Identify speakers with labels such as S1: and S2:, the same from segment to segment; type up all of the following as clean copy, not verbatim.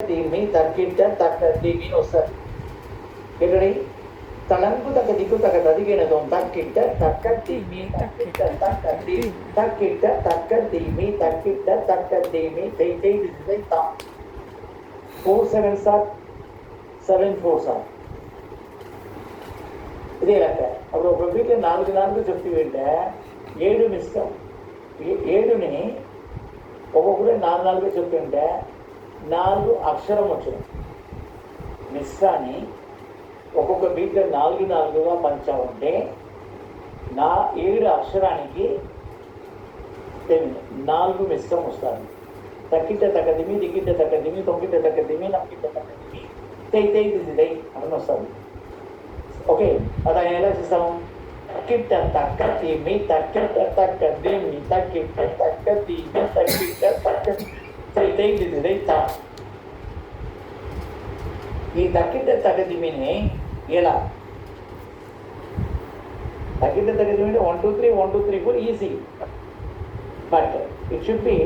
S1: దీన్ని తక్కిట్ట తక్క దీన్ని వస్తారు ఎక్కడి తలంపు తగ్గ దిక్కు తగ్గ తదిగినదో తక్కిట్ట తక్క దీమి తక్కిట్ట తక్క దీ తక్కిట్ట తక్క దీమి తక్కిట్ట తక్క దీమి తై తై దిై తా 4 7s are 7 4s are ఇదే లెక్క అప్పుడు ఒక వీటిలో 4 4 చెప్తూ వెంటే 7 మిస్తాం 7ని ఒక్కొక్కరు 4 4 చెప్తుంటే 4 అక్షరం వచ్చింది మిశ్రాన్ని ఒక్కొక్క బీట్లో 4 4గా పంచామంటే 7 అక్షరానికి 4 మిశ్రం వస్తుంది తక్కిట్ట తగ్గదిమి దిక్కిట్ట తగ్గదిమి తొక్కిట్ట తగ్గదిమి నక్కిట్ట తగ్గదిమి తై తై దిదై అని వస్తుంది ఓకే అది ఎలా చేస్తాము తక్కిట్ట తక్కదిమి తక్కిట్ట తగ్గదిమి తక్కిట్ట తగ్గదిమి తక్కిట్ట తగ్గ తై తై దిదై తా ఈ తక్కిట్ట తగ్గదిమిని ఎలా తక్కిట్ట తగ్గదిమి అంటే 1 2 3 1 2 3 4 easy but it should be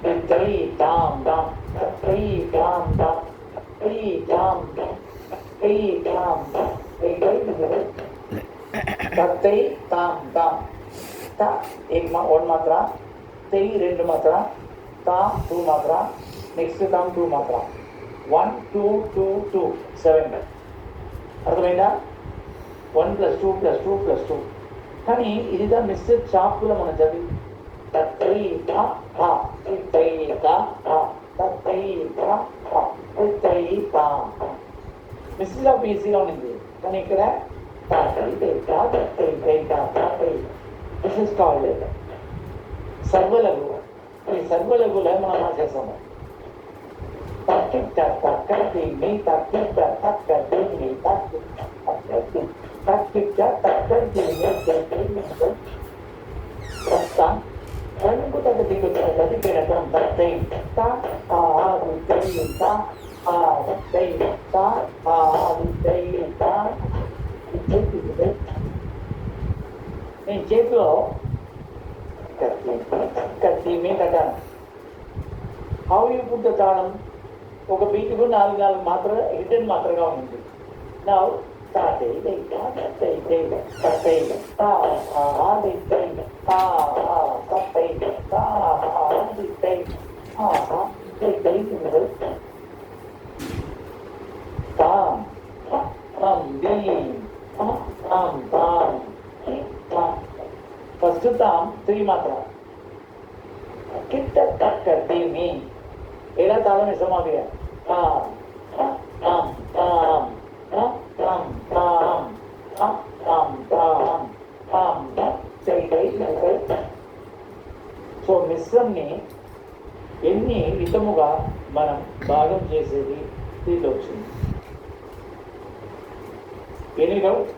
S1: three tam tam three tam tam three tam tam three tam tam three tam tam ta एक one मात्रा three రెండు मात्रा ta 2 मात्रा next tam 2 मात्रा 1 2 2 2 7 అర్థమైందా 1 + 2 + 2 + 2 కానీ ఇదిదా మిస్టర్ చాప్లో మనం చదివి తత్రై తా తా తత్రై తా తా తత్రై తా తా తత్రై తా మిస్టర్ ఆఫ్ ఈజీగా ఉంది కానీ ఇక్కడ తత్రై తా తత్రై తా తత్రై దిస్ ఇస్ కాల్డ్ సర్వలఘు ఈ సర్వలఘులో మనం చేస్తాము తక్కిట్ట తక్కదిమి తక్కిట్ట తక్కదిమి తక్కిట్ట తక్కదిమి తక్కిట్ట తలంపు తగ్గ దిక్కు తదిగినటం తై తా ఆది తై తా ఆది తై తా ఆది తై తా నేను చేతిలో కత్తి మీద హౌ యూ పుట్ ద తాళం ఒక బీటుకు 4 4 మాత్ర హిడెన్ మాత్రగా ఉంది నా తాతై తై తా తై తై తై తా ఆది తై తా తై తా ఆది తై తై తై తాం తం దీం తాం తాం ఫస్ట్ తాం 3 మాత్ర కిట్ట తక్క దీమి ఎలా తాళం ఇష్టమాదిగా తాం తాం తాం తాం తాం తాం తాం తాం తాం తై తై తై సో మిశ్రంని ఎన్ని విధముగా మనం భాగం చేసేది దీంట్లో వచ్చింది ఎనీ డౌట్